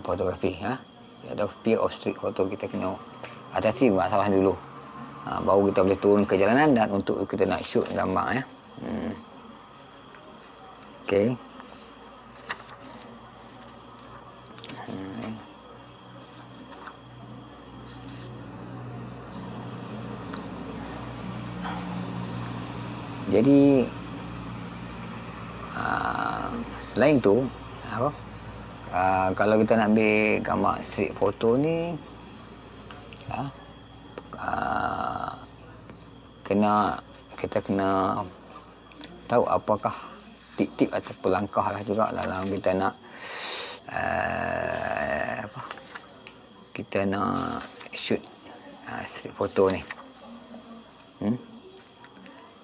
fotografi. Ada fear of street photo, kita kena atasi masalah dulu. Baru kita boleh turun ke jalanan dan untuk kita nak shoot gambar. Okey. Jadi selain tu kalau kita nak ambil gambar street photo ni kita kena tahu apakah tip-tip atau langkah lah juga dalam kita nak kita nak shoot street photo ni.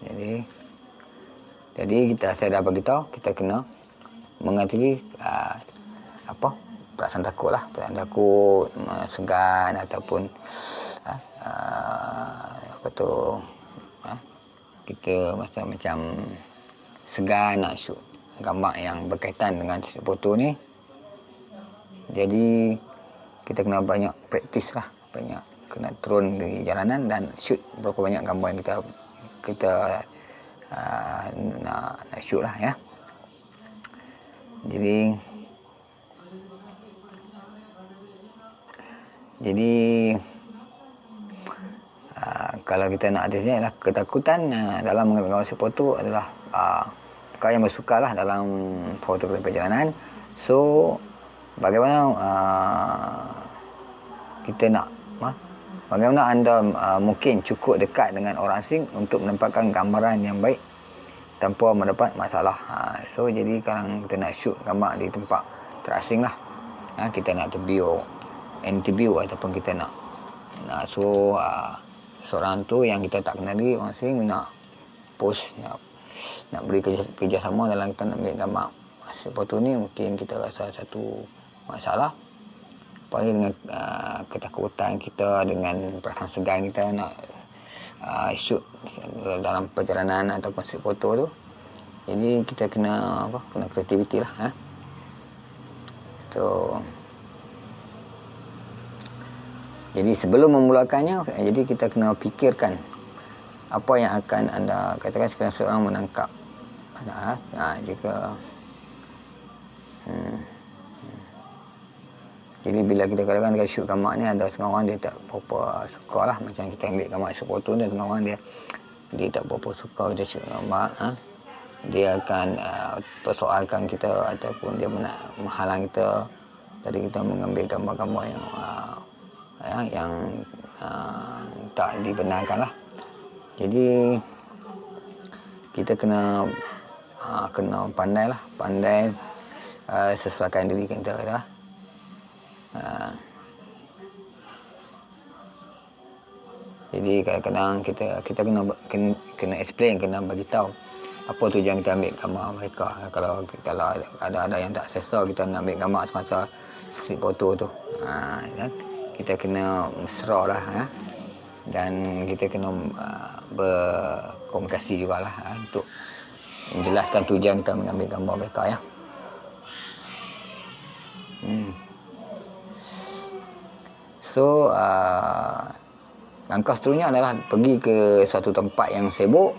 Jadi saya dah beritahu kita kena mengatasi perasaan takut lah, segan ataupun kita macam segan nak shoot gambar yang berkaitan dengan foto ni. Jadi kita kena banyak praktis lah, banyak kena turun di jalanan dan shoot berapa banyak gambar yang kita nak shoot lah ya. Jadi kalau kita nak atasnya adalah ketakutan dalam mengambil gambar foto adalah perkara yang bersukar lah dalam fotografi perjalanan. So bagaimana bagaimana anda mungkin cukup dekat dengan orang asing untuk menempatkan gambaran yang baik tanpa mendapat masalah. So jadi kalau kita nak shoot gambar di tempat terasing lah, kita nak interview ataupun kita nak seorang tu yang kita tak kenali, orang asing, nak post, nak beri kerjasama dalam kita nak ambil gambar hasil foto ni, mungkin kita rasa satu masalah. Apalagi dengan ketakutan kita, dengan perasaan segan kita nak shoot dalam perjalanan ataupun shoot foto tu. Jadi kita kena kreativiti lah. Jadi sebelum memulakannya, jadi kita kena fikirkan apa yang akan anda katakan sekiranya seorang menangkap jika jadi bila kita kadang-kadang kita shoot gambar ni, ada setengah orang dia tak berapa suka lah, macam kita ambil gambar shoot foto ni, setengah orang dia tak berapa suka kita shoot gambar. Dia akan persoalkan kita ataupun dia menghalang kita dari kita mengambil gambar-gambar yang tak dibenarkan lah. Jadi kita kena pandai sesuaikan diri kita lah. Jadi kadang-kadang kita kena explain, kena bagi tahu apa tujuan kita ambil gambar mereka. Kalau ada yang tak selesa kita nak ambil gambar semasa street foto tu, kita kena mesra lah, dan kita kena berkomunikasi jugalah untuk menjelaskan tujuan kita mengambil gambar mereka ya. So langkah seterusnya adalah pergi ke suatu tempat yang sibuk,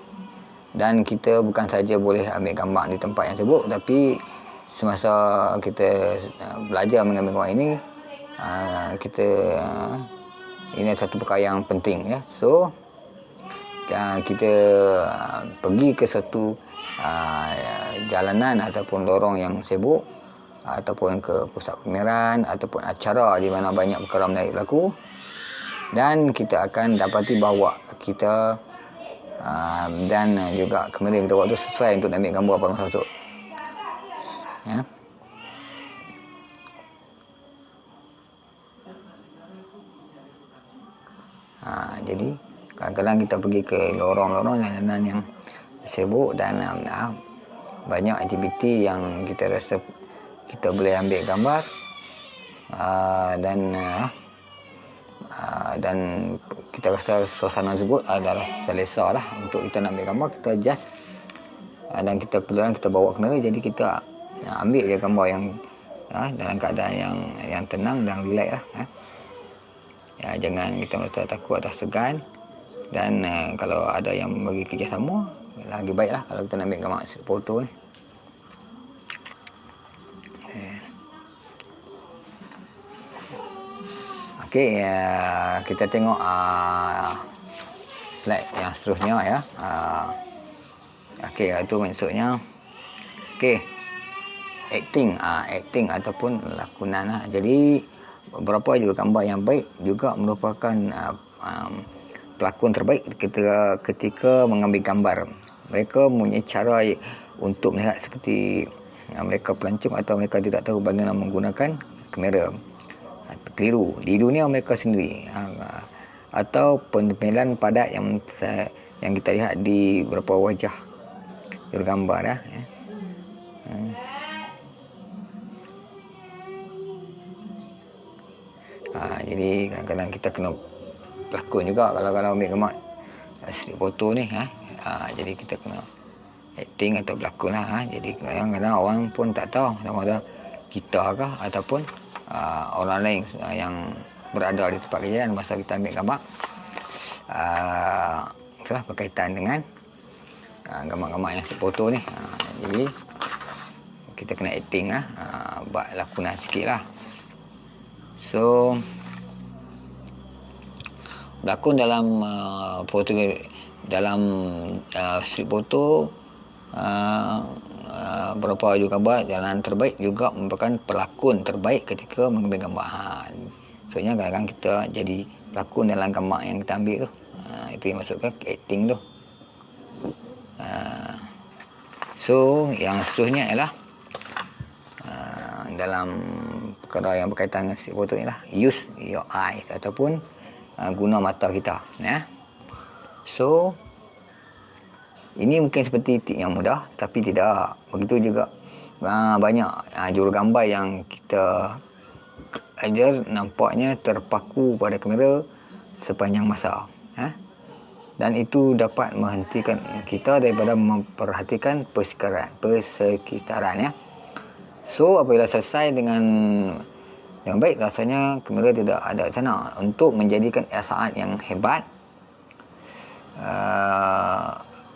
dan kita bukan saja boleh ambil gambar di tempat yang sibuk, tapi semasa kita belajar mengambil gambar ini, ini satu perkara yang penting ya. So kita pergi ke satu jalanan ataupun lorong yang sibuk, ataupun ke pusat pameran ataupun acara di mana banyak perkara menarik berlaku, dan kita akan dapati bahawa kita dan juga kamera yang kita buat tu sesuai untuk ambil gambar pada masa tu ya. Jadi kadang-kadang kita pergi ke lorong-lorong jalanan yang sibuk dan banyak aktiviti yang kita rasa kita boleh ambil gambar, dan kita rasa suasana tersebut adalah selesa lah untuk kita nak ambil gambar. Kita just dan kita perlahan kita bawa kamera, jadi kita ambil je gambar dalam keadaan yang tenang dan relax lah. Jangan kita merasa takut atau segan. Dan kalau ada yang bagi kerjasama, lagi baiklah kalau kita nak ambil gambar foto ni. Okey, kita tengok slide yang seterusnya ya. Okey, itu maksudnya acting ataupun lakonan lah. Jadi beberapa jurugambar yang baik juga merupakan pelakon terbaik ketika mengambil gambar. Mereka mempunyai cara untuk melihat seperti mereka pelancong atau mereka tidak tahu bagaimana menggunakan kamera. Keliru di dunia mereka sendiri, atau penampilan padat yang kita lihat di beberapa wajah jurugambar ya. Jadi kadang-kadang kita kena pelakon juga kalau ambil gambar street foto ni jadi kita kena acting atau pelakon lah. Jadi kadang-kadang orang pun tak tahu sama ada kita kah ataupun orang lain yang berada di tempat kejadian masa kita ambil gambar berkaitan dengan gambar-gambar yang foto ni. Jadi kita kena acting buat lakonan sikit lah. So berlakon dalam foto, dalam street foto, beberapa jurugambar jalan terbaik juga merupakan pelakon terbaik ketika mengambil gambar. Maksudnya kadang-kadang kita jadi pelakon dalam gambar yang kita ambil tu. Itu yang maksudkan acting tu. So yang seterusnya ialah dalam perkara yang berkaitan dengan street foto ni lah, use your eyes ataupun guna mata kita ya. So ini mungkin seperti yang mudah, tapi tidak. Begitu juga banyak jurugambar yang kita ajar nampaknya terpaku pada kamera sepanjang masa. Dan itu dapat menghentikan kita daripada memperhatikan persekitaran ya. So apabila selesai dengan baik, rasanya kamera tidak ada sana untuk menjadikan saat yang hebat.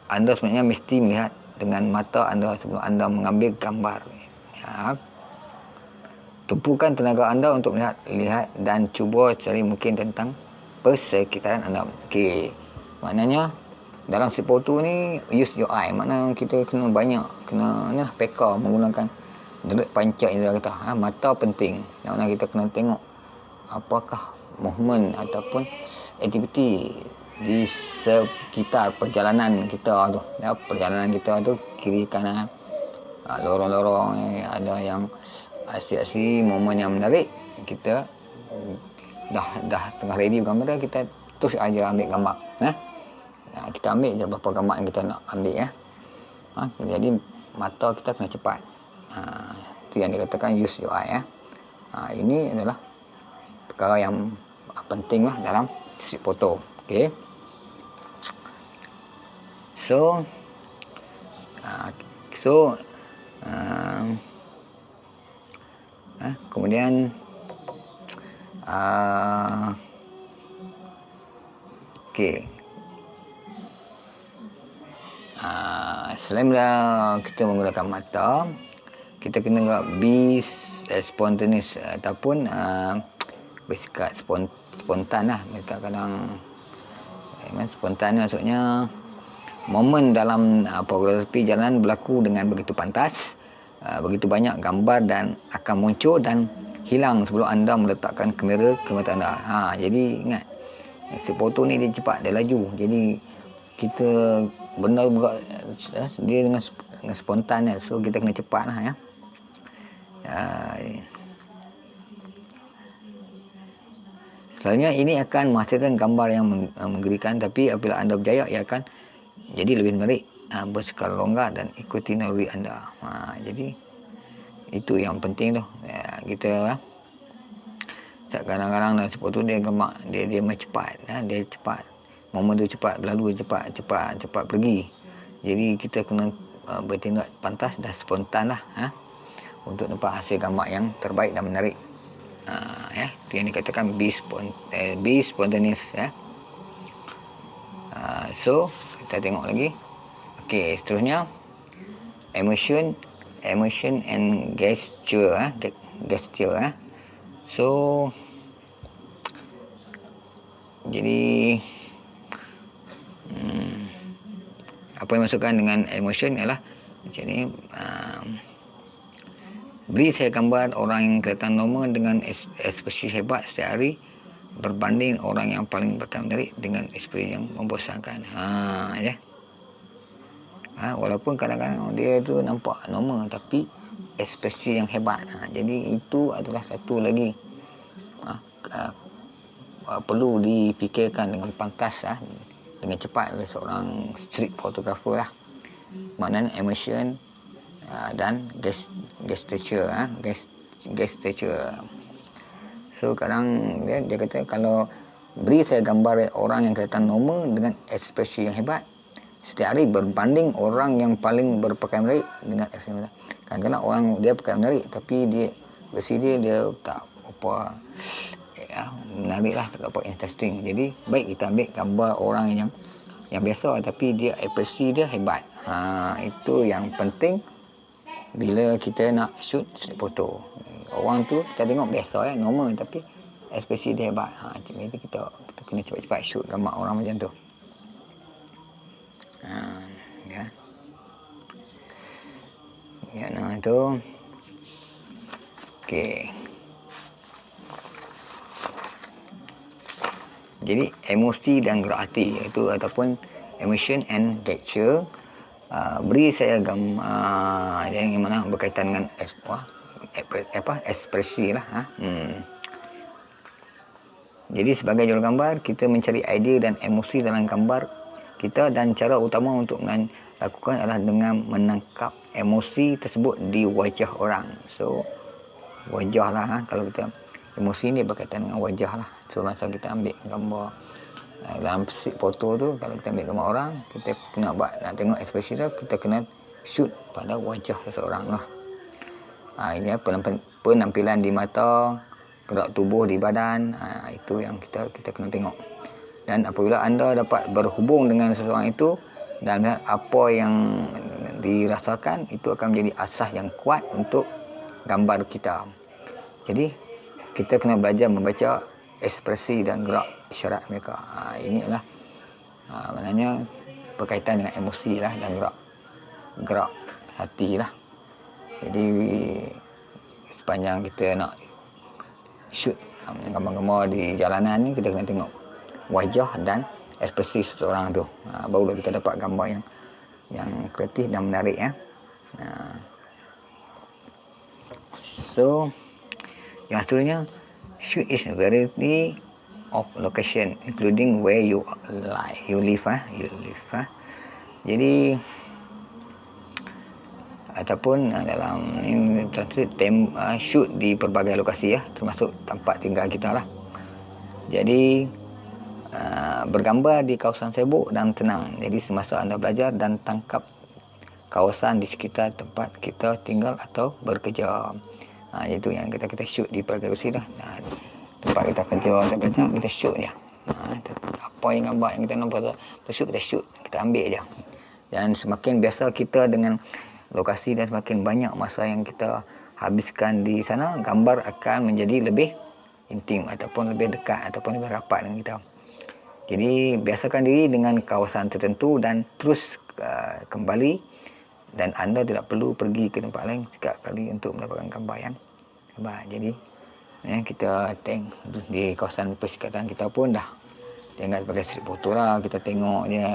Anda sebenarnya mesti melihat dengan mata anda sebelum anda mengambil gambar. Tumpukan tenaga anda untuk lihat dan cuba cari mungkin tentang persekitaran anda. Okey. Maknanya dalam street foto ni use your eye. Maknanya kita kena peka menggunakan panca indera kita. Mata penting. Maknanya kita kena tengok apakah movement ataupun aktiviti di sekitar perjalanan kita tu. Perjalanan kita tu kiri kanan, lorong-lorong, ada yang aksi-aksi, momen yang menarik, kita dah tengah ready bergambar, kita terus aja ambil gambar. Kita ambil je berapa gambar yang kita nak ambil ya. Jadi mata kita kena cepat. Itu yang dikatakan use your eye ya. Ini adalah perkara yang penting lah dalam street foto. Okey. So kemudian okey. Selain kita menggunakan mata, kita kena be spontaneous ataupun bersikap spontan lah. Mereka kadang spontan maksudnya momen dalam fotografi jalan berlaku dengan begitu pantas, begitu banyak gambar dan akan muncul dan hilang sebelum anda meletakkan kamera ke mata anda. Jadi ingat, foto ni dia cepat, dia laju. Jadi kita benda juga dia dengan spontan ya. So kita kena cepat lah ya. Selalunya ini akan menghasilkan gambar yang menggerikan, tapi apabila anda berjaya, ia akan jadi lebih menarik, berskala longgar dan ikuti naluri anda. Jadi itu yang penting tu. Kita kadang-kadang dalam foto dia gambar dia cepat, dia cepat, momen tu cepat berlalu, cepat pergi. Jadi kita kena bertindak pantas dan spontan lah. untuk dapat hasil gambar yang terbaik dan menarik. Itu yang dikatakan be spontaneous ya. So kita tengok lagi. Okey, seterusnya emotion and gesture. So jadi apa yang masukkan dengan emotion ialah macam ni, beri saya gambar orang yang kelihatan normal dengan ekspresi hebat setiap hari berbanding orang yang paling menarik dengan ekspresi yang membosankan. Walaupun kadang-kadang dia tu nampak normal tapi ekspresi yang hebat. Jadi itu adalah satu lagi perlu dipikirkan dengan pantas dengan cepat oleh seorang street photographer lah. Maknanya emotion dan gesture. So kadang dia kata kalau beri saya gambar orang yang kelihatan normal dengan ekspresi yang hebat setiap hari berbanding orang yang paling berpakaian menarik dengan ekspresi yang hebat. Kadang-kadang orang dia pakaian menarik tapi dia versi dia tak apa menarik lah, tak apa interesting. Jadi baik kita ambil gambar orang yang biasa tapi dia ekspresi dia hebat. Itu yang penting bila kita nak shoot street photo. Orang tu kita tengok biasa normal tapi ekspresi dia hebat. Jadi kita kena cepat-cepat shoot gambar orang macam tu. Itu. Okey. Jadi emosi dan gerak hati itu ataupun emotion and gesture. Beri saya gambar yang mana berkaitan dengan ekspresi lah. Jadi sebagai jurugambar kita mencari idea dan emosi dalam gambar kita, dan cara utama untuk melakukan adalah dengan menangkap emosi tersebut di wajah orang. So wajah lah kalau kita emosi ni berkaitan dengan wajah lah. So masa kita ambil gambar dalam foto tu, kalau kita ambil gambar orang, kita kena nak tengok ekspresi tu, kita kena shoot pada wajah seseorang lah. Ini penampilan di mata, gerak tubuh di badan, itu yang kita kena tengok. Dan apabila anda dapat berhubung dengan seseorang itu dan melihat apa yang dirasakan, itu akan menjadi asas yang kuat untuk gambar kita. Jadi kita kena belajar membaca ekspresi dan gerak isyarat mereka. Ini adalah maknanya berkaitan dengan emosi lah dan gerak hati lah. Jadi sepanjang kita nak shoot gambar-gambar di jalanan ni, kita kena tengok wajah dan ekspresi seseorang tu. Barulah kita dapat gambar yang kreatif dan menarik ya. So yang seterusnya, shoot is a variety of location including where you live. Jadi ataupun dalam ini shoot di pelbagai lokasi ya, termasuk tempat tinggal kita lah. Jadi bergambar di kawasan sibuk dan tenang. Jadi semasa anda belajar dan tangkap kawasan di sekitar tempat kita tinggal atau bekerja. Itu yang kita shoot di pelbagai lokasi lah. Tempat kita kerja, kita shoot je. Apa yang gambar yang kita nampak shoot, kita shoot, kita ambil je. Dan semakin biasa kita dengan lokasi dan semakin banyak masa yang kita habiskan di sana, gambar akan menjadi lebih intim ataupun lebih dekat ataupun lebih rapat dengan kita. Jadi biasakan diri dengan kawasan tertentu dan terus kembali, dan anda tidak perlu pergi ke tempat lain sekali kali untuk mendapatkan gambar yang hebat. Jadi kita tengok di kawasan persekitaran kita pun dah tinggal sebagai street photo lah. Kita tengok je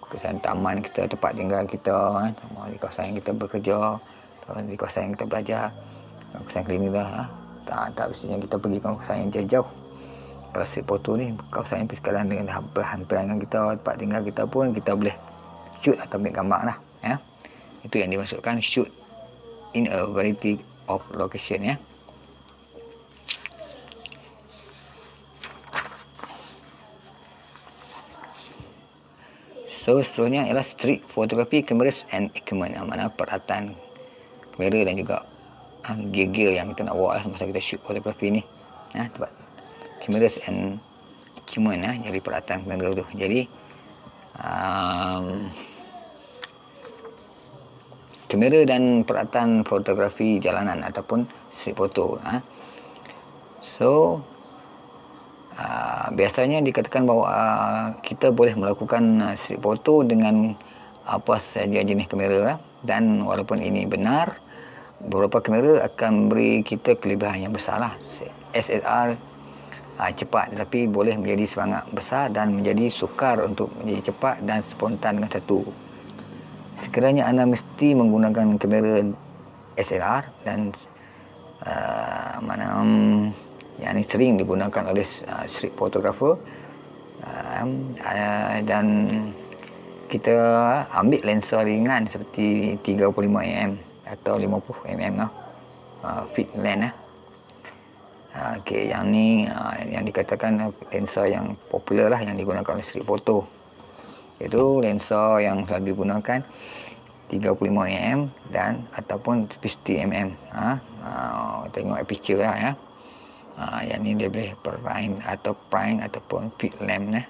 kawasan taman kita, tempat tinggal kita, sama di kawasan yang kita bekerja, di kawasan yang kita belajar, kawasan klinik lah. Tak mestinya kita pergi ke kawasan yang jauh. Kalau street photo ni kawasan yang persekitaran dengan hampiran dengan kita, tempat tinggal kita pun kita boleh shoot atau ambil gambar lah ya. Itu yang dimaksudkan shoot in a variety of location ya. So seterusnya ialah street photography cameras and equipment, mana peralatan kamera dan juga gear-gear yang kita nak bawa lah masa kita shoot fotografi ni. Tempat cameras and equipment jadi peralatan kamera tu. Jadi kamera dan peralatan fotografi jalanan ataupun street foto. So biasanya dikatakan bahawa kita boleh melakukan street foto dengan apa sahaja jenis kamera, dan walaupun ini benar, beberapa kamera akan beri kita kelebihan yang besar lah. SLR cepat tetapi boleh menjadi semangat besar dan menjadi sukar untuk menjadi cepat dan spontan dengan satu. Sekiranya anda mesti menggunakan kamera SLR dan yang ini sering digunakan oleh street photographer, dan kita ambil lensa ringan seperti 35mm atau 50mm fit lens yang ni yang dikatakan lensa yang popular lah yang digunakan oleh street photo, iaitu lensa yang selalu digunakan 35mm dan ataupun 50mm. Tengok aperture lah yang ni dia boleh prime ataupun fit lens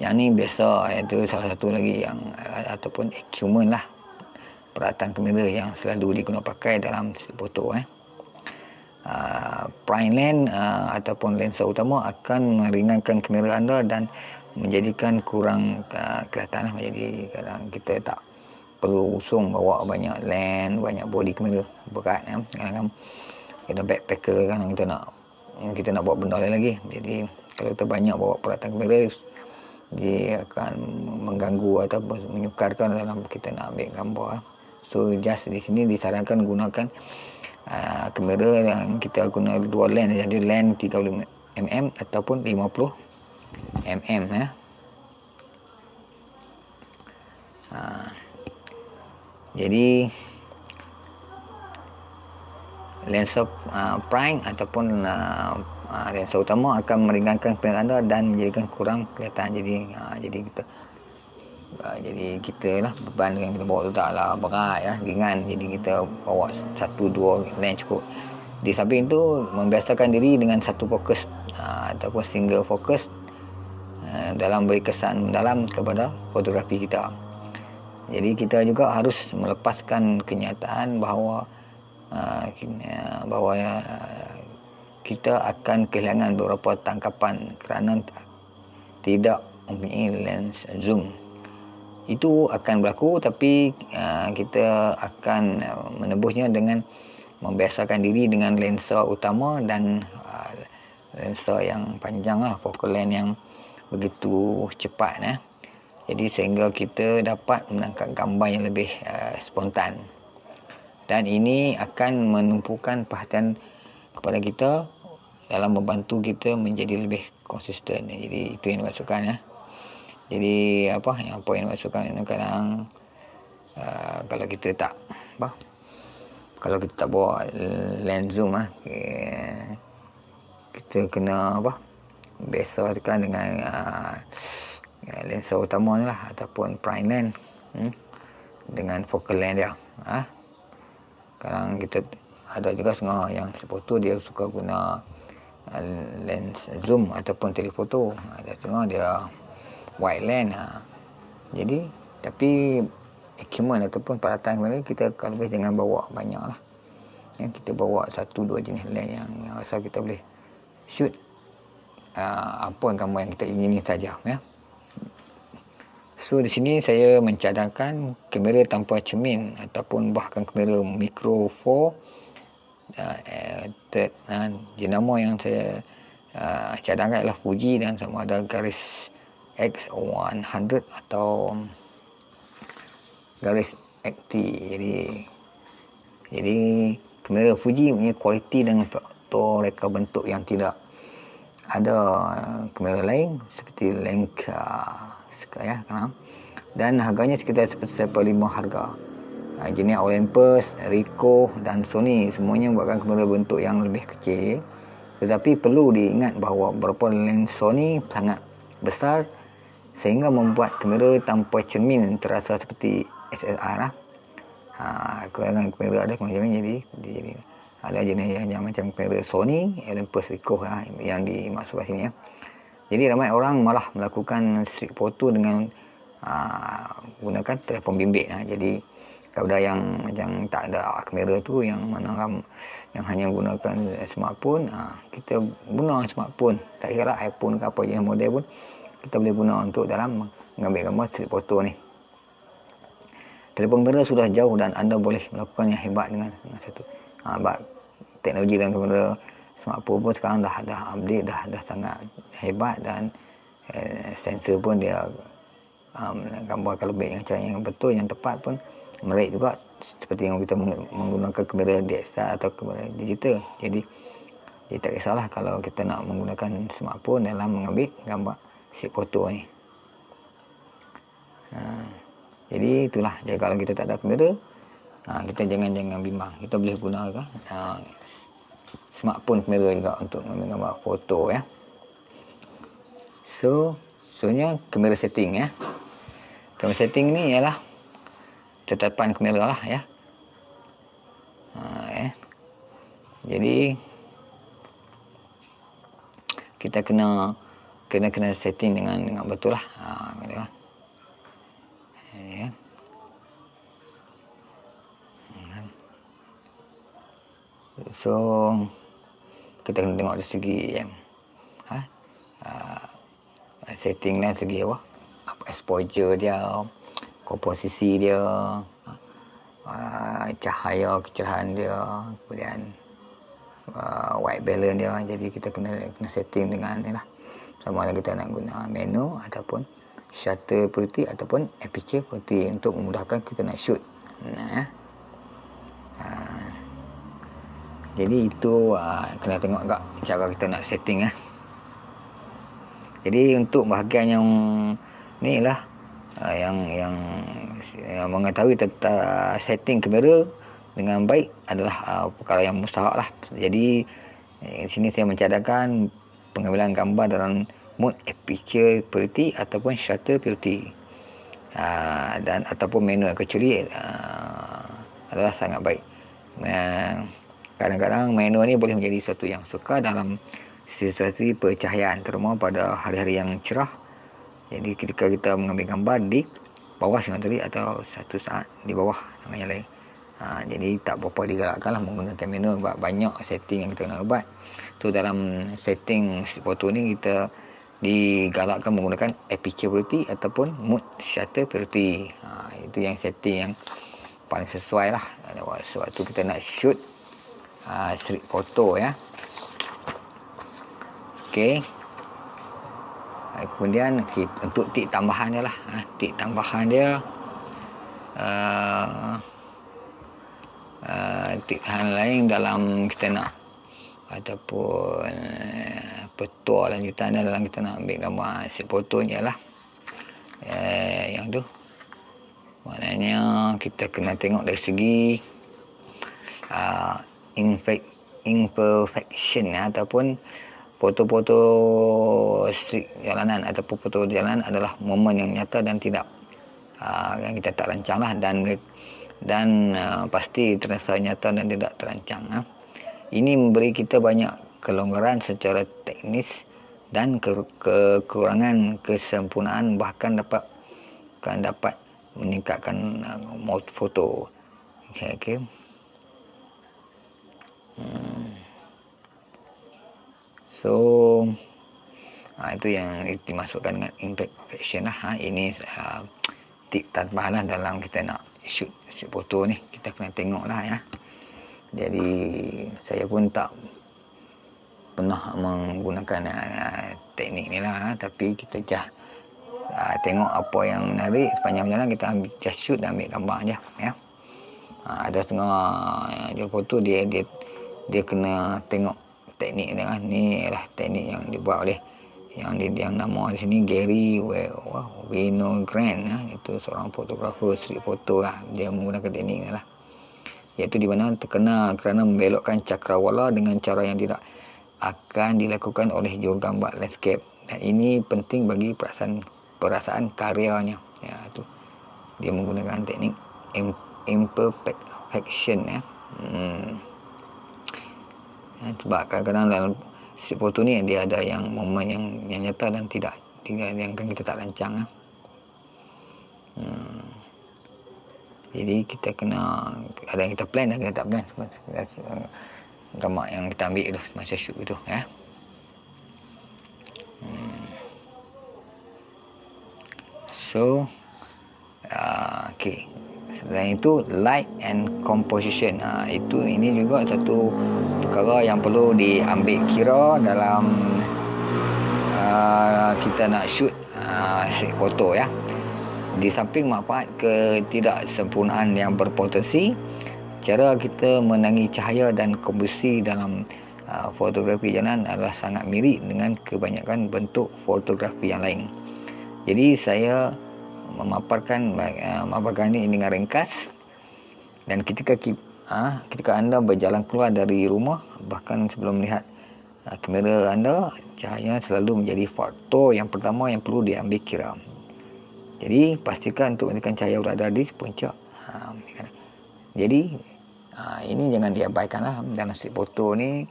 yang ni biasa, iaitu salah satu lagi yang ataupun equipment lah, peralatan kamera yang selalu digunakan pakai dalam foto. Prime lens ataupun lensa utama akan meringankan kamera anda dan menjadikan kurang kelihatan. Jadi kadang kita tak perlu usung bawa banyak lens, banyak body kamera berat. Kadang-kadang kita backpacker, kadang kita nak bawa benda lain lagi. Jadi kalau kita banyak bawa peralatan kamera, dia akan mengganggu atau menyukarkan dalam kita nak ambil gambar. So just di sini disarankan gunakan kamera yang kita guna dua lens, jadi lens 35mm ataupun 50mm jadi lensa prime ataupun lensa utama akan meringankan kamera anda dan menjadikan kurang kelihatan. Jadi kita lah beban yang kita bawa tu taklah berat ringan. Jadi kita bawa 1-2 lens cukup. Di samping tu membiasakan diri dengan satu fokus ataupun single fokus dalam beri kesan mendalam kepada fotografi kita. Jadi kita juga harus melepaskan kenyataan bahawa kita akan kehilangan beberapa tangkapan kerana tidak mempunyai lens zoom. Itu akan berlaku, tapi kita akan menebusnya dengan membiasakan diri dengan lensa utama dan lensa yang panjang lah, focal length yang begitu cepat. Jadi sehingga kita dapat menangkap gambar yang lebih spontan. Dan ini akan menumpukan perhatian kepada kita dalam membantu kita menjadi lebih konsisten. Jadi itu yang dimasukkan. Jadi yang poin dimasukkan kadang kalau kita tak bawa lens zoom kita kena biasakan dengan lensa utama ni lah ataupun prime lens dengan focal length dia. Kadang kita ada juga setengah yang foto dia suka guna lens zoom ataupun telefoto, ada setengah dia wide lens. Jadi tapi equipment ataupun peralatan kamera kita kalau boleh jangan bawa banyak lah. Kita bawa 1-2 jenis lens yang rasa kita boleh shoot apa gambar yang kita ingini saja. So di sini saya mencadangkan kamera tanpa cermin ataupun bahkan kamera micro 4. Jenama yang saya cadangkan adalah Fuji dan sama ada garis X100 atau garis XT. Jadi kamera Fuji punya kualiti dan faktor reka bentuk yang tidak ada kamera lain seperti Leica dan harganya sekitar 1/5 harga jenis Olympus, Ricoh dan Sony. Semuanya buatkan kamera bentuk yang lebih kecil, tetapi perlu diingat bahawa beberapa lens Sony sangat besar sehingga membuat kamera tanpa cermin terasa seperti SLR Kekurangan kamera ada macam ni, jadi ada jenis yang macam kamera Sony Olympus Ricoh yang dimasukkan sini ya. Jadi ramai orang malah melakukan street photo dengan gunakan telefon bimbit. Jadi kepada yang macam tak ada kamera tu, yang mana yang hanya gunakan smartphone, kita guna smartphone, tak kira iPhone ke apa jenis model pun kita boleh guna untuk dalam mengambil gambar street photo ni. Telefon kamera sudah jauh dan anda boleh melakukan yang hebat dengan satu. Teknologi dalam kamera smartphone pun sekarang dah update, dah sangat hebat, dan sensor pun dia gambarkan lebih dengan cara yang betul, yang tepat pun menarik juga, seperti yang kita menggunakan kamera DSLR atau kamera digital. Jadi tak kisahlah kalau kita nak menggunakan smartphone dalam mengambil gambar street foto ni. Jadi itulah, jadi kalau kita tak ada kamera, kita jangan bimbang, kita boleh gunakan smartphone kamera juga untuk mengambil gambar foto ya. Soalnya kamera setting ya. Kamera setting ni ialah tetapan kamera lah ya. Jadi kita kena setting dengan betul lah. Ya. So kita kena tengok dari segi setting dari segi apa exposure dia, komposisi dia, cahaya, kecerahan dia, kemudian white balance dia. Jadi kita kena setting dengan ni lah, sama ada kita nak guna manual ataupun shutter priority ataupun aperture priority untuk memudahkan kita nak shoot. Jadi itu kena tengok agak cara kita nak setting . Jadi untuk bahagian yang ni lah yang mengetahui tentang setting kamera dengan baik adalah perkara yang mustahak lah. Jadi di sini saya mencadangkan pengambilan gambar dalam mode aperture priority ataupun shutter priority dan ataupun manual kecuali adalah sangat baik. Kadang-kadang manual ni boleh menjadi sesuatu yang sukar dalam situasi pencahayaan, terutama pada hari-hari yang cerah. Jadi ketika kita mengambil gambar di bawah sinar tadi atau satu saat di bawah yang lain, jadi tak berapa digalakkan lah menggunakan manual, sebab banyak setting yang kita kena buat. Tu dalam setting foto ni kita digalakkan menggunakan aperture priority ataupun mode shutter priority. Itu yang setting yang paling sesuai lah sewaktu kita nak shoot street foto ya. Okey. Kemudian untuk tip tambahan dia lah, tip tambahan dia tip lain dalam kita nak ataupun petua lanjutan dalam kita nak ambil gambar street foto ni ialah yang tu, maknanya kita kena tengok dari segi imperfection ataupun foto-foto street jalanan ataupun foto jalanan adalah momen yang nyata dan tidak yang kita tak rancang lah, dan pasti terasa nyata dan tidak terancang. Ini memberi kita banyak kelonggaran secara teknis dan kekurangan kesempurnaan, bahkan dapat meningkatkan mood foto. Okey. So itu yang dimasukkan dengan imperfection lah. Ini tip tambahan lah dalam kita nak shoot foto ni, kita kena tengok lah ya. Jadi saya pun tak pernah menggunakan teknik ni lah, tapi kita tengok apa yang menarik sepanjang jalan, kita just shoot dan ambil gambar je ya. Ada setengah jual foto dia kena tengok teknik dia. Ni ialah teknik yang dibuat oleh yang nama di sini Gary Winogrand. Itu seorang fotografer street foto lah. Dia menggunakan teknik ni lah, iaitu di mana terkena kerana membelokkan cakrawala dengan cara yang tidak akan dilakukan oleh jurugambar landscape, dan ini penting bagi perasaan karyanya ya. Itu dia menggunakan teknik imperfection sebab kadang-kadang dalam strip foto ni dia ada yang momen yang nyata dan tidak yang kan kita tak rancang jadi kita kena ada yang kita plan dan kita tak plan gambar yang kita ambil tu masa shoot tu so okey. Selain itu light and composition ini juga satu perkara yang perlu diambil kira dalam kita nak shoot foto di samping manfaat ketidaksempurnaan yang berpotensi, cara kita menangi cahaya dan komposisi dalam fotografi jalanan adalah sangat mirip dengan kebanyakan bentuk fotografi yang lain. Jadi saya memaparkan ini dengan ringkas, dan ketika anda berjalan keluar dari rumah, bahkan sebelum melihat kamera anda, cahaya selalu menjadi faktor yang pertama yang perlu diambil kira. Jadi pastikan untuk menekan cahaya berada di puncak. Jadi ini jangan diabaikanlah dalam strip foto ni.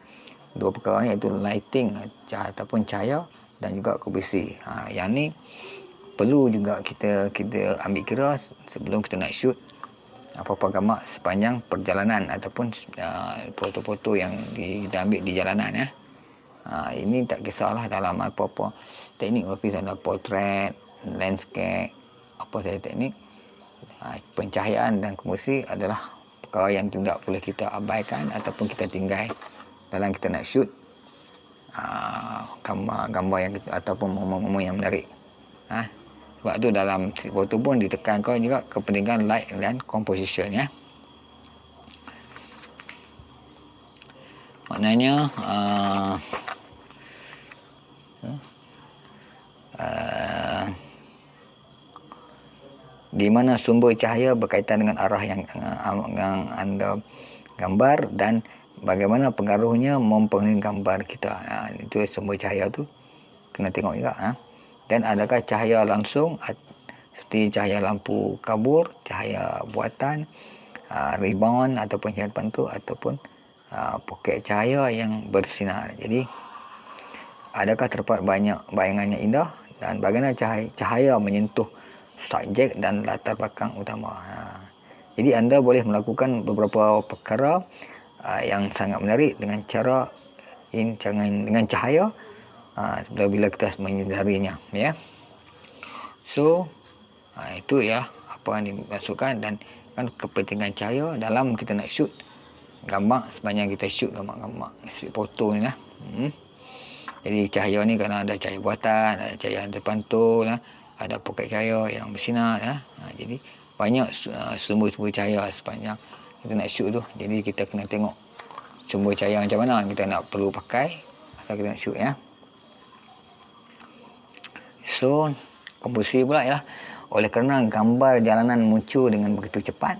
Dua perkara ni iaitu lighting ataupun cahaya dan juga komposisi. Yang ni perlu juga kita ambil kira sebelum kita nak shoot apa-apa gambar sepanjang perjalanan ataupun foto-foto yang kita ambil di jalanan ini tak kisahlah dalam apa-apa teknik lukis, ada portrait, landscape, apa saja teknik, pencahayaan dan komposisi adalah perkara yang tidak boleh kita abaikan ataupun kita tinggal dalam kita nak shoot gambar yang ataupun momen-momen yang menarik. Sebab tu dalam foto pun ditekankan juga kepentingan light dan composition maknanya di mana sumber cahaya berkaitan dengan arah yang anda gambar dan bagaimana pengaruhnya mempengaruhi gambar kita. Itu sumber cahaya tu kena tengok juga. Dan adakah cahaya langsung seperti cahaya lampu kabur, cahaya buatan, rebound ataupun cahaya pantul ataupun poket cahaya yang bersinar. Jadi adakah terdapat banyak bayangan yang indah dan bagaimana cahaya menyentuh subjek dan latar belakang utama. Jadi anda boleh melakukan beberapa perkara yang sangat menarik dengan cara dengan cahaya bila kita menyedarinya So itu apa yang dimasukkan dan kan kepentingan cahaya dalam kita nak shoot gambar sepanjang kita shoot gambar strip foto ni Jadi cahaya ni kadang ada cahaya buatan, ada cahaya terpantul, ada poket cahaya yang bersinar jadi banyak sumber-sumber cahaya sepanjang kita nak shoot tu. Jadi kita kena tengok sumber cahaya macam mana kita nak perlu pakai asal kita nak shoot So komposisi pula oleh kerana gambar jalanan muncul dengan begitu cepat,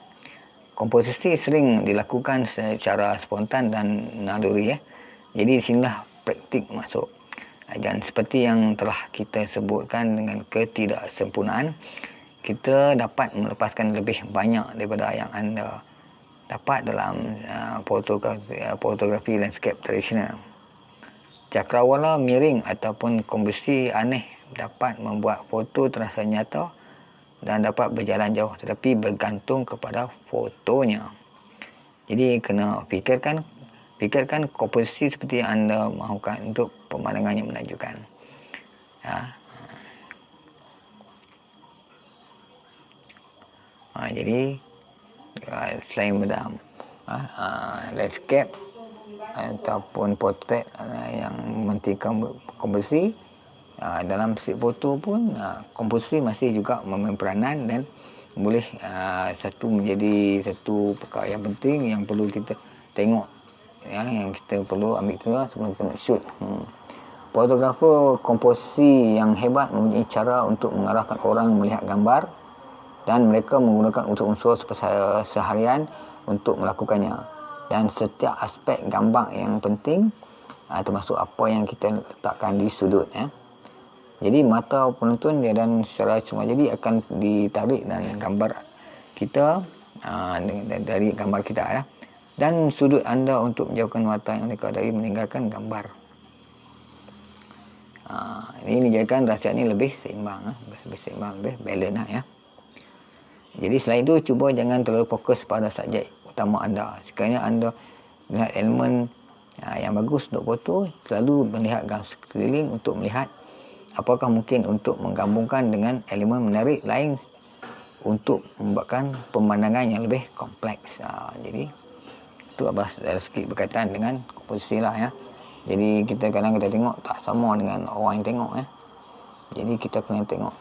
komposisi sering dilakukan secara spontan dan naluri Jadi sinilah praktik masuk. Dan seperti yang telah kita sebutkan, dengan ketidaksempurnaan kita dapat melepaskan lebih banyak daripada yang anda dapat dalam fotografi landscape tradisional. Cakrawala miring ataupun komposisi aneh dapat membuat foto terasa nyata dan dapat berjalan jauh, tetapi bergantung kepada fotonya. Jadi kena fikirkan komposisi seperti yang anda mahukan untuk pemandangan yang menakjubkan. Jadi selain pada landscape ataupun portrait yang mementingkan komposisi, dalam strip foto pun komposisi masih juga memain peranan dan boleh menjadi satu perkara yang penting yang perlu kita tengok yang kita perlu ambil kira sebelum kita nak shoot. Fotografer komposisi yang hebat mempunyai cara untuk mengarahkan orang melihat gambar dan mereka menggunakan unsur-unsur seharian untuk melakukannya, dan setiap aspek gambar yang penting termasuk apa yang kita letakkan di sudut Jadi mata penonton dan secara semua jadi akan ditarik dan gambar kita dari gambar kita ya. Dan sudut anda untuk menjauhkan mata yang mereka dari meninggalkan gambar. Ini menjadikan rahsia ini lebih seimbang, lebih seimbang, lebih balance ya. Jadi selain itu, cuba jangan terlalu fokus pada subjek utama anda. Sekiranya anda melihat elemen yang bagus untuk foto, selalu melihat sekeliling untuk melihat apakah mungkin untuk menggabungkan dengan elemen menarik lain untuk membuatkan pemandangan yang lebih kompleks. Jadi itu adalah sedikit berkaitan dengan komposisi lah ya. Jadi kita kadang kita tengok tak sama dengan orang yang tengok ya. Jadi kita kena tengok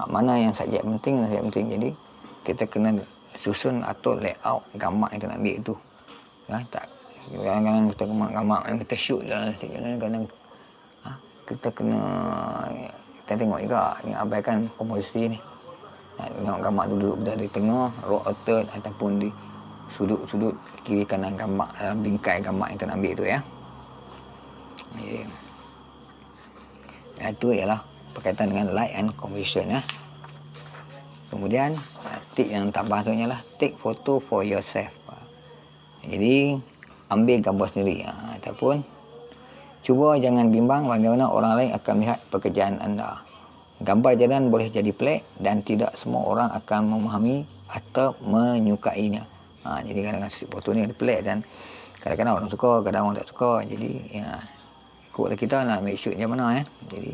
mana yang subjek penting dan subjek penting. Jadi kita kena susun atau layout gambar yang kita nak ambil itu. Ya, tak kadang-kadang kita gambar yang kita shoot dan kadang-kadang kita kena kita tengok juga ni, abaikan komposisi ni. Tengok gambar duduk dari tengah, raw third ataupun di sudut-sudut kiri kanan gambar dalam bingkai gambar yang kita nak ambil tu ya. Itu ialah berkaitan dengan light and composition ya. Kemudian tip yang tambah tu ialah take photo for yourself. Jadi ambil gambar sendiri ataupun cuba jangan bimbang bagaimana orang lain akan melihat pekerjaan anda. Gambar jalan boleh jadi pelik dan tidak semua orang akan memahami atau menyukainya. Jadi kadang-kadang foto ni pelik dan kadang-kadang orang suka, kadang orang tak suka. Jadi ikutlah kita nak make shoot macam mana ya. Jadi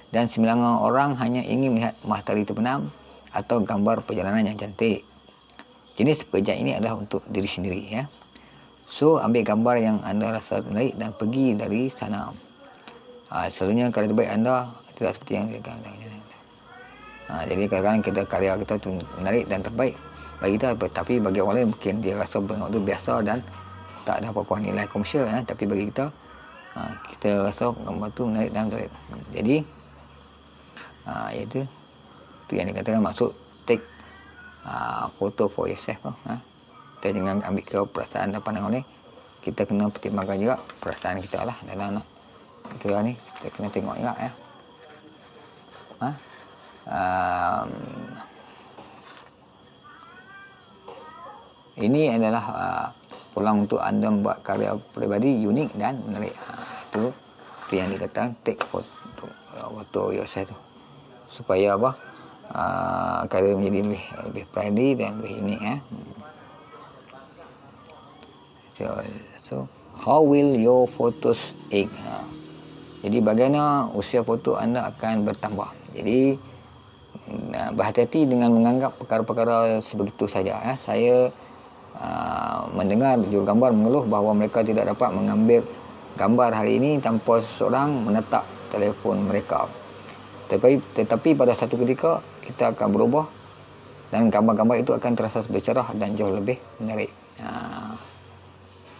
dan 9 orang hanya ingin melihat matahari terbenam atau gambar perjalanan yang cantik. Jenis pekerjaan ini adalah untuk diri sendiri ya. So ambil gambar yang anda rasa menarik dan pergi dari sana. Selalunya karya terbaik anda tidak seperti yang jadi kadang-kadang kita karya kita tu menarik dan terbaik bagi kita, tapi bagi orang lain mungkin dia rasa benda tu biasa dan tak ada apa-apa nilai komersial ya. Tapi bagi kita kita rasa gambar tu menarik dan terbaik. Jadi iaitu tu yang dikatakan maksud take photo for yourself kita jangan ambil kira perasaan dan pandangan orang lain. Kita kena pertimbangkan juga perasaan kita lah dalam kira ni. Kita kena tengok juga ya. Ini adalah peluang untuk anda membuat karya peribadi unik dan menarik. Itu yang dikatakan take photo yourself tu, supaya apa karya menjadi lebih peribadi dan lebih unik ya. So how will your photos age? Jadi bagaimana usia foto anda akan bertambah. Jadi berhati-hati dengan menganggap perkara-perkara sebegitu saja ya. Saya mendengar jurugambar mengeluh bahawa mereka tidak dapat mengambil gambar hari ini tanpa seseorang menetap telefon mereka. Tetapi pada satu ketika kita akan berubah dan gambar-gambar itu akan terasa lebih cerah dan jauh lebih menarik.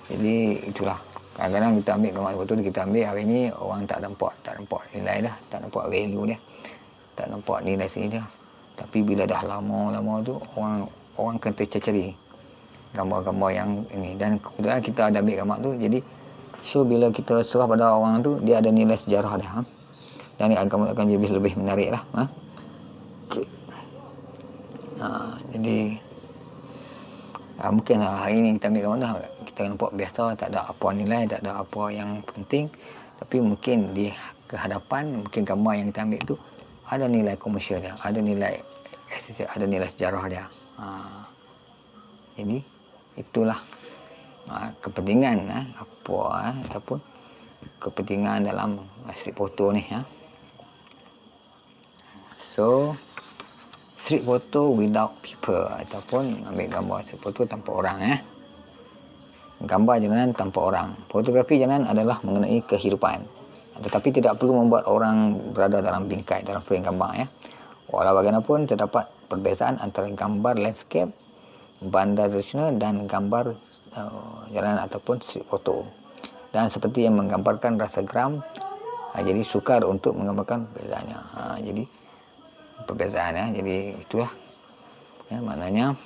Jadi itulah, kadang-kadang kita ambil gambar foto kita ambil hari ini orang tak nampak nilai dah, tak nampak value dia, tak nampak nilai sini dia. Tapi bila dah lama tu orang akan tercari gambar-gambar yang ini, dan kebetulan kita ada ambil gambar tu, jadi so bila kita serah pada orang tu dia ada nilai sejarah dia dan gambar akan jadi lebih menarik lah. Okay. Jadi mungkin hari ini kita ambil gambar dah, kita nampak biasa, tak ada apa nilai, tak ada apa yang penting, tapi mungkin di kehadapan mungkin gambar yang kita ambil tu ada nilai komersial dia, ada nilai sejarah dia. Jadi itulah kepentingan ataupun kepentingan dalam street photo ni ya. So street photo without people ataupun ambil gambar street photo tanpa orang ya. Gambar jalanan tanpa orang. Fotografi jalanan adalah mengenai kehidupan, tetapi tidak perlu membuat orang berada dalam bingkai dalam frame gambar ya. Walau bagaimanapun terdapat perbezaan antara gambar landscape, bandar tradisional dan gambar jalanan ataupun street photo. Dan seperti yang menggambarkan rasa geram, jadi sukar untuk menggambarkan perbezaannya. Jadi perbezaan ya. Jadi itulah ya, maknanya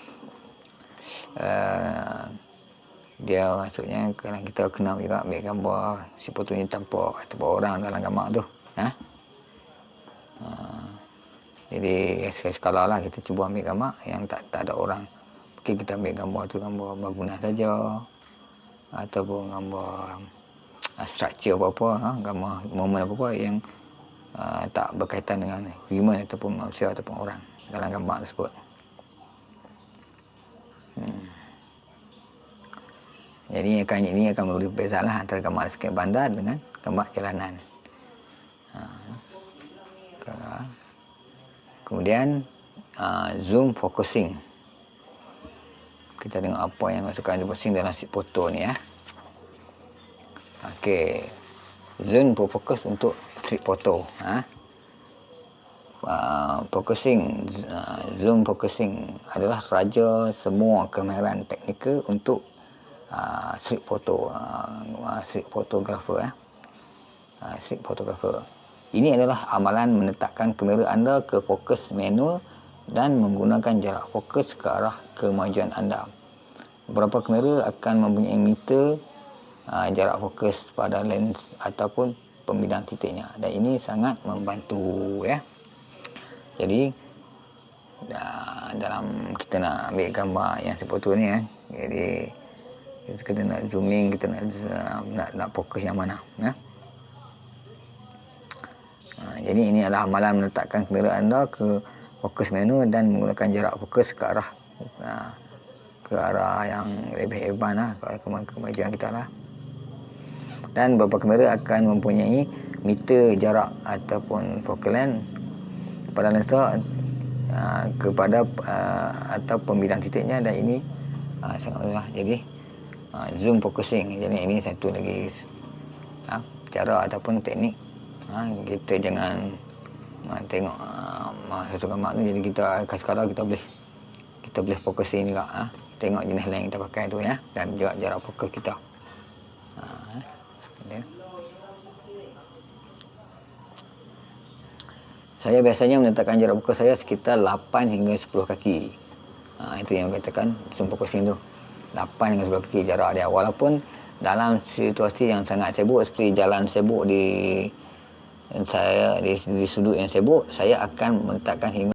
dia maksudnya kadang kita kena juga ambil gambar street photo ni tanpa orang dalam gambar tu ya. Jadi sekali-sekala lah kita cuba ambil gambar yang tak ada orang. Mungkin kita ambil gambar tu gambar bangunan saja, ataupun gambar structure apa-apa, gambar momen apa-apa yang tak berkaitan dengan human ataupun manusia ataupun orang dalam gambar tersebut. Jadi ini akan memberi perbezaan lah antara gambar landscape bandar dengan gambar jalanan. Kemudian zoom focusing. Kita tengok apa yang masukkan zoom focusing dalam foto ni ya. Okey. Zoom fokus untuk street photo. Zoom focusing adalah raja semua kemahiran teknikal untuk street photo, street photographer. Street photographer. Ini adalah amalan menetapkan kamera anda ke fokus manual dan menggunakan jarak fokus ke arah kemajuan anda. Beberapa kamera akan mempunyai meter jarak fokus pada lens ataupun pembidang titiknya, dan ini sangat membantu ya. Jadi dalam kita nak ambil gambar yang seperti ni ya, jadi kita nak zooming, kita nak fokus yang mana ya. Jadi ini adalah amalan meletakkan kamera anda ke fokus menu dan menggunakan jarak fokus ke arah yang lebih hebat lah, kemajuan kita lah. Dan beberapa kamera akan mempunyai meter jarak ataupun focal length pada lensa kepada atau pembidang titiknya, dan ini sangat mudah. Jadi zoom focusing. Jadi ini satu lagi cara ataupun teknik. Kita jangan tengok satu gambar tu, jadi kita sekarang kita boleh fokusing juga. Tengok jenis lens yang kita pakai tu ya, dan juga jarak fokus kita. Saya biasanya menetapkan jarak fokus saya sekitar 8 hingga 10 kaki. Itu yang katakan zoom focusing tu. 8 hingga 10 kaki jarak dia. Walaupun dalam situasi yang sangat sibuk seperti jalan sibuk di sudut yang sibuk, saya akan menetapkan hingga